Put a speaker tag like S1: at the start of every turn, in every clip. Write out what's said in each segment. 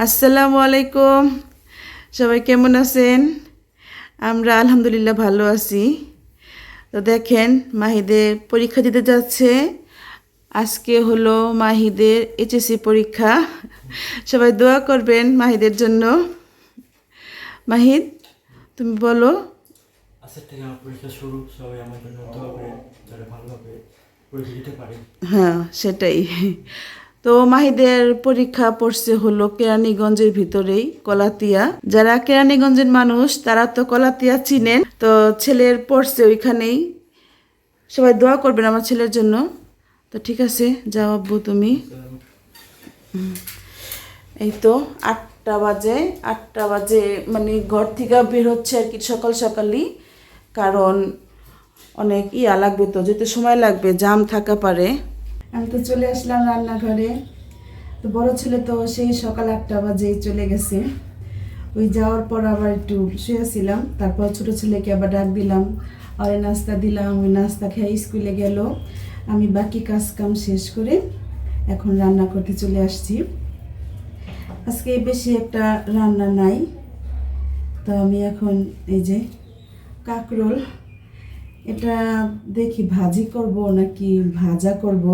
S1: আসসালামু আলাইকুম। সবাই কেমন আছেন? আমরা আলহামদুলিল্লাহ ভালো আছি। তো দেখেন, মাহিদের পরীক্ষা দিতে যাচ্ছে। আজকে হলো মাহিদের এইচএসসি পরীক্ষা। সবাই দোয়া করবেন মাহিদের জন্য। মাহিদ, তুমি বলো।
S2: আজকে থেকে আমার পরীক্ষা শুরু, সবাই আমার জন্য দোয়া করে যাতে ভালোভাবে পরীক্ষা দিতে পারি।
S1: হ্যাঁ, সেটাই। তো মাহিদের পরীক্ষা পড়ছে হলো কেরানীগঞ্জের ভিতরেই, কলাতিয়া। যারা কেরানীগঞ্জের মানুষ তারা তো কলাতিয়া চিনেন। তো ছেলের পড়ছে ওইখানেই। সবাই দোয়া করবেন আমার ছেলের জন্য। তো ঠিক আছে, যাও আব্বু তুমি। এই তো 8টা বাজে। 8টা বাজে মানে ঘর থেকে বের হচ্ছে আর কি, সকাল সকালই। কারণ অনেক লাগবে, তো যেতে সময় লাগবে, জাম থাকা পারে। আমি তো চলে আসলাম রান্নাঘরে। তো বড় ছেলে তো সেই সকাল 8টা বাজেই চলে গেছে। ওই যাওয়ার পর আবার একটু শুয়েছিলাম, তারপর ছোট ছেলেকে আবার ডাক দিলাম, আর নাস্তা দিলাম। ওই নাস্তা খেয়ে স্কুলে গেল। আমি বাকি কাজ কাম শেষ করে এখন রান্না করতে চলে আসছি। আজকে বেশি একটা রান্না নাই। তো আমি এখন এই যে কাঁকরোল, এটা দেখি ভাজি করব নাকি ভাজা করব।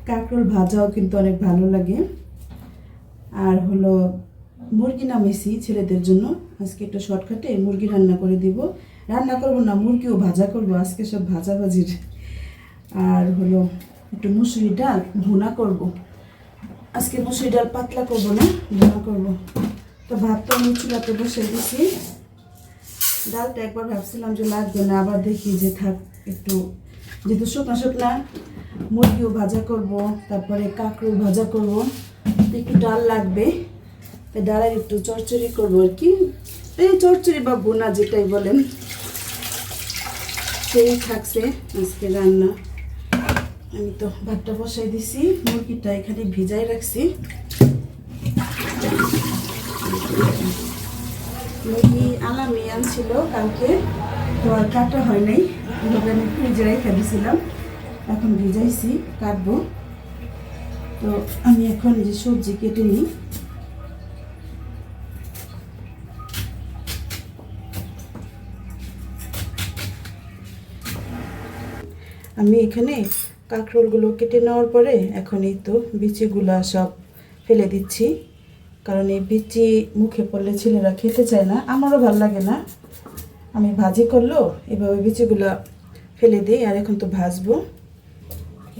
S1: কাঁকরোল ভাজাও কিন্তু অনেক ভালো লাগে। আর হলো মুরগি নামেছি ছেলেদের জন্য। আজকে একটু শর্টকাটে মুরগি রান্না করে দিব। রান্না করব না, মুরগিও ভাজা করব আজকে, সব ভাজাভাজির। আর হলো একটু মুসুরি ডাল ভুনা করব। আজকে মুসুরি ডাল পাতলা করব না, ভুনা করব। তো ভাত তো আমি চুলাতে বসে দিছি। ডালটা একবার ভাবছিলাম যে লাগবে না, আবার দেখি যে থাক একটু, যেহেতু শুকনা শুকনা মুরগিও ভাজা করব, তারপরে কাঁকরোল ভাজা করব, একটু ডাল লাগবে। তাই ডালের একটু চচ্চড়ি করবো আর কি, এই চচ্চড়ি বা বোনা যেটাই বলেন, সেই থাকছে আজকে রান্না। আমি তো ভাতটা বসাই দিছি, মুরগিটা এখানে ভিজাই রাখছি। মুরগি আলামি আনছিল কালকে, তো আর কাটা হয় নাই, এভাবে আমি ফ্রিজে রেখে দিয়েছিলাম। এখন ভিজাইছি, কাটবো। তো আমি এখন যে সবজি কেটে নিই। আমি এখানে কাঁকরোলগুলো কেটে নেওয়ার পরে এখন এই তো বিচিগুলা সব ফেলে দিচ্ছি। কারণ এই বিচি মুখে পড়লে ছেলেরা খেতে চায় না, আমারও ভালো লাগে না। আমি ভাজি করলেও এভাবে বিচিগুলা ফেলে দিই। আর এখন তো ভাজবো,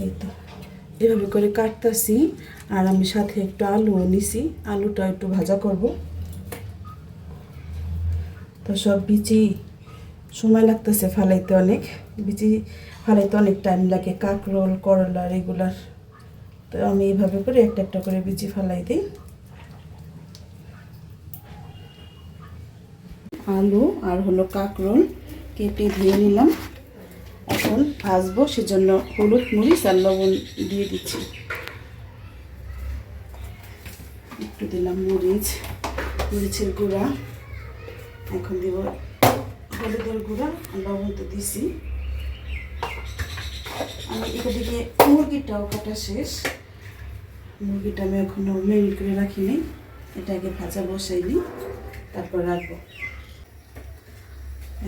S1: এই তো এভাবে করে কাটতাছি। আর আমি সাথে একটু আলুও নিছি, আলুটা একটু ভাজা করব। তো সব বিচি সময় লাগতেছে ফালাইতে, অনেক বিচি ফালাইতে অনেক টাইম লাগে, কাঁকরোল করলা রেগুলার। তো আমি এইভাবে করে একটা একটা করে বিচি ফালাই দিই। আলু আর হলো কাঁকরোল কেটে ধুয়ে নিলাম। এখন ভাজবো, সেজন্য হলুদ মরিচ আর লবণ দিয়ে দিচ্ছি। একটু দিলাম মরিচের গুঁড়া। এখন দিব হলুদের গুঁড়া আর লবণ তো দিছি। আমি এদিকে মুরগিটাও কাটা শেষ। মুরগিটা আমি এখনো মেরিনেট করে রাখিনি, এটা আগে ভাজা বসাই নিই, তারপর রাখবো।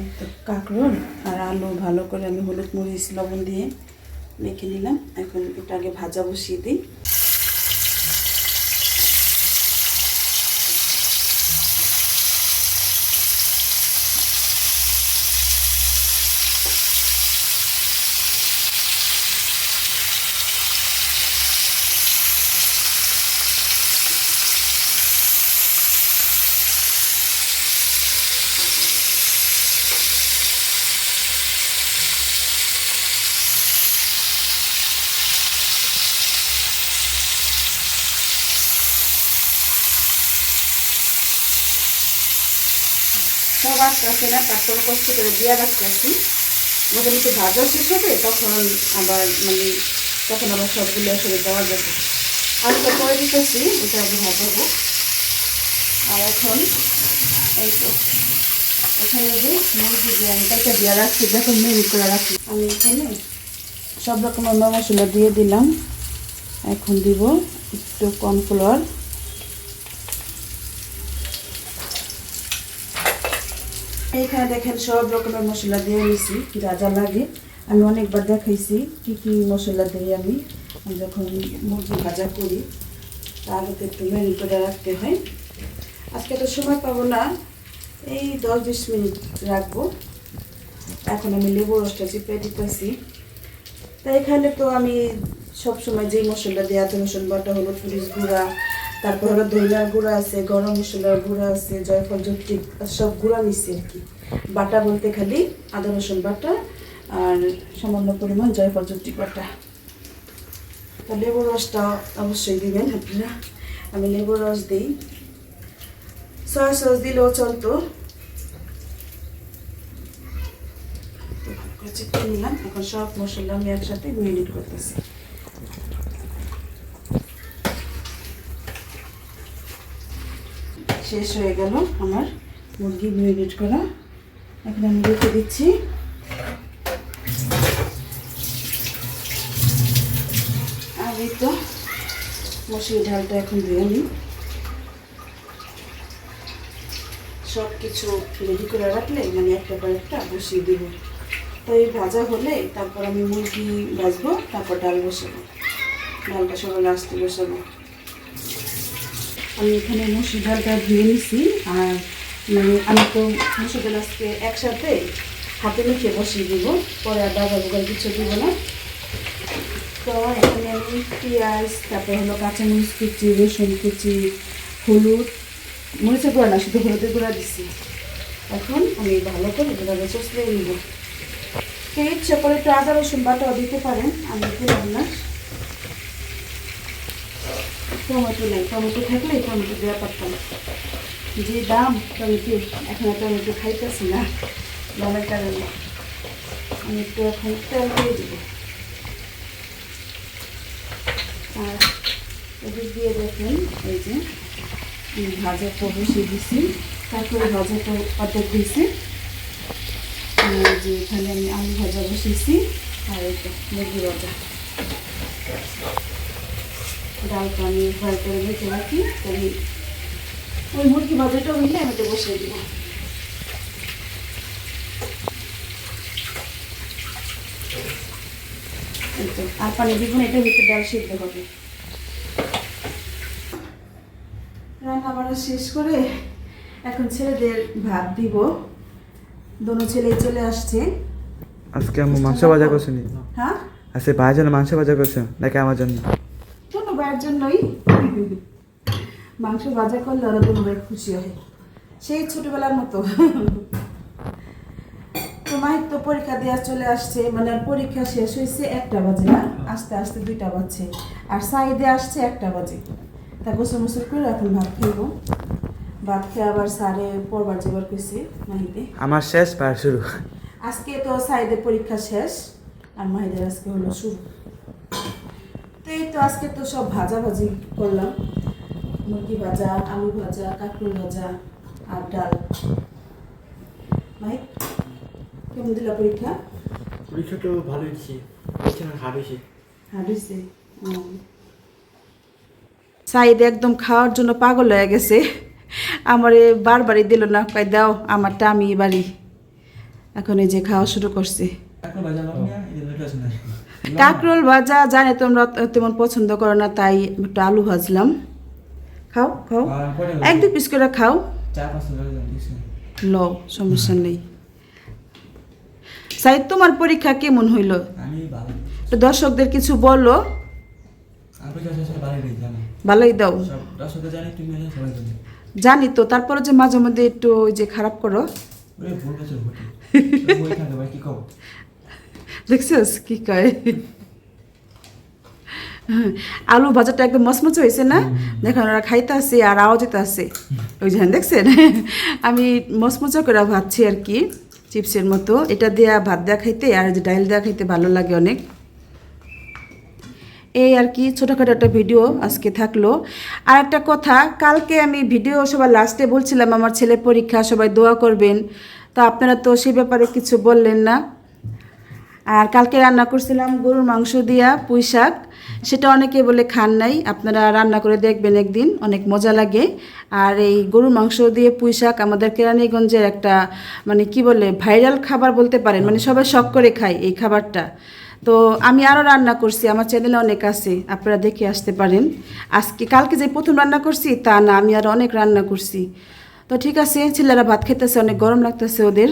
S1: এই তো কাঁকরোল আর আলু ভালো করে আমি হলুদ মরিচ লবণ দিয়ে মেখে নিলাম। এখন এটা আগে ভাজা বসিয়ে দিই। সব আসতে না, তারপর কষ্ট করে দিয়ে রাখতেছি। যখন একটু ভাজা শেষ হবে তখন আবার সবগুলো আসলে দেওয়া যাবে। আলুটা করে দিতেছি, এটা আগে ভাজাবো। আর এখন এই তো এখানে যে মুরগি যে আমি তাকে দিয়ে রাখছি, যখন মেরিনেট করে রাখি, আমি এখানে সব রকমের মশলা দিয়ে দিলাম। এখন দিব একটু কর্নফ্লাওয়ার, এইখানে দেখেন সব রকমের মশলা দিয়ে নিছি যা যা লাগে। আমি অনেকবার দেখাইছি কি কি মশলা দিই আমি যখন মুরগি ভাজা করি, তার আগে তো একটু ম্যারিনেট করে রাখতে হয়। আজকে তো সময় পাবো না, এই 10-20 মিনিট রাখবো। এখন আমি লেবু রসটা চিপে দিতেছি। তাই এখানে তো আমি সবসময় যেই মশলা দিই, আদা রসুন বাটা, হলুদ মরিচ গুঁড়া, তারপর হলো ধনিয়ার গুঁড়া আছে, গরম মশলার গুঁড়া আছে, জয়ফল জৈত্রী সব গুঁড়া মিশিয়ে আর কি। বাটা বলতে খালি আদা রসুন বাটা আর সামান্য পরিমাণ জয়ফল জৈত্রী বাটা। তো লেবুর রসটা অবশ্যই দিবেন আপনারা। আমি লেবুর রস দিই, সয়া সস দিলেও চলতো। নিলাম, এখন সব মশলা আমি একসাথে ম্যারিনেট করতেছি। শেষ হয়ে গেল আমার মুরগি ম্যারিনেট করা। এখন আমি রেখে দিচ্ছি। আর এই তো মসুর ডালটা এখন ধুয়ে নিই। সব কিছু রেডি করে রাখলে মানে একটা পর একটা বসিয়ে দেব। তো এই ভাজা হলে তারপর আমি মুরগি ভাজবো, তারপর ডাল বসাবো। ডালটা সবাই লাস্টে বসাবো। আমি এখানে মসুর ডালটা ধুয়ে নিছি। আর মানে আমি তো মসুর ডাল আজকে একসাথে হাতে মেখে বসিয়ে দেবো, পরে আর বাজার বোগার কিছু দেবো না। তো এখানে আমি পেঁয়াজ, তারপরে হলো কাঁচামরিচ কুচি, রসুন কুচি, হলুদ, মরিচের গুঁড়া না, শুধু হলুদের গুঁড়া দিচ্ছি। এখন আমি ভালো করে এভাবে চষলে নিব। কে ইচ্ছে করে একটু আদা রসুন বাটাও দিতে পারেন, আমি দিলাম না। টমেটো নেই, টমেটো থাকলে টমেটো দেওয়া পারতাম। যে দাম টমেটো, এখন টমেটো খাইতেছি না দামের কারণে। আমি একটু এখন তেল দিয়ে দেবো। আর এদিক দিয়ে দেখেন এই যে ভাজাটা বসিয়ে দিচ্ছি, তারপরে ভাজাটা অর্ধেক দিয়েছি। যে এখানে আমি আলু ভাজা বসিয়েছি, আর এটা মুরগি ভাজা। ডালটা আমি ফ্রাই করে রেখে রাখি, তাহলে ওই মুরগি ভাজাটা হইলে আমি এটা বসিয়ে দিব। আর পানি দিব না, এটা ভিতরে ডাল সিদ্ধ হবে। রান্না বান্না শেষ করে এখন ছেলেদের ভাত দিব। দোনো ছেলে চলে আসছে।
S3: আজকে আমি মাংস ভাজা করছি নি।
S1: হ্যাঁ,
S3: আজকে ভাইয়ের জন্য মাংস ভাজা করছো নাকি আমার জন্য?
S1: দোনো ভাইয়ের জন্যই মাংস ভাজা করলে ওরা দোনো ভাই খুশি হয়, সেই ছোটবেলার মতো। তো মায়ের তো পরীক্ষা দেওয়া চলে আসছে, মানে পরীক্ষা শেষ হয়েছে 1টা বাজে, না আস্তে আস্তে 2টা বাজছে। আর সাইডে আসছে 1টা বাজে। তা গোসল মোসল করে এখন ভাত খাইব। ভাত খেয়ে আবার সারে পড়বার যাবার কইছে মাহিতে।
S3: আমার শেষ পার শুরু।
S1: আজকে তো সাইদের পরীক্ষা শেষ, আর মাহিদের আজকে হলো শুরু। তো এই তো আজকে তো সব ভাজাভাজি করলাম, মুরগি ভাজা, আলু ভাজা, কাঁকরোল ভাজা আর ডাল। মাহিত কেমন দিলা পরীক্ষা?
S2: পরীক্ষা তো ভালো হয়েছে, হারিয়েছি।
S1: হারিয়েছে। সাইদ একদম খাওয়ার জন্য পাগল হয়ে গেছে। আমারে বারবারই দিল না, কয় দাও আমারটা আমি বাড়ি। এখন এই যে খাওয়া শুরু করছে। কাঁকরোল ভাজা জানে তোমরা তেমন পছন্দ করো না, তাই একটু আলু ভাজলাম। খাও খাও, 1-2 পিস করে খাও, লও, সমস্যা নেই। সাইদ তোমার পরীক্ষা কেমন হইল? তো দর্শকদের কিছু বলো। ভালোই দাও, জানি তো, তারপরে যে মাঝে মধ্যে একটু ওই যে খারাপ করো। দেখছিস কি কয়? আলু ভাজাটা একদম মচমচ হয়েছে না? দেখেন ওরা খাইতে আসে আর আওয়াজ যেতে আসে, ওই যে দেখছেন। আমি মচমচা করে ভাজছি আর কি, চিপসের মতো। এটা দেওয়া ভাত দেওয়া খাইতে আর যে ডাল দেওয়া খাইতে ভালো লাগে অনেক। এই আর কি ছোটোখাটো একটা ভিডিও আজকে থাকলো। আর একটা কথা, কালকে আমি ভিডিও সবার লাস্টে বলছিলাম আমার ছেলে পরীক্ষা, সবাই দোয়া করবেন। তো আপনারা তো সে ব্যাপারে কিছু বললেন না। আর কালকে রান্না করছিলাম গরুর মাংস দিয়া পুঁই শাক, সেটা অনেকে বলে খান নাই, আপনারা রান্না করে দেখবেন একদিন, অনেক মজা লাগে। আর এই গরুর মাংস দিয়ে পুঁই শাক আমাদের কেরানীগঞ্জের একটা মানে কি বলে ভাইরাল খাবার বলতে পারেন, মানে সবাই শখ করে খায় এই খাবারটা। তো আমি আরও রান্না করছি, আমার চ্যানেলে অনেক আছে, আপনারা দেখে আসতে পারেন। কালকে যে প্রথম রান্না করছি তা না, আমি আর অনেক রান্না করছি। তো ঠিক আছে, ছেলেরা ভাত খেতেছে, অনেক গরম লাগতেছে ওদের।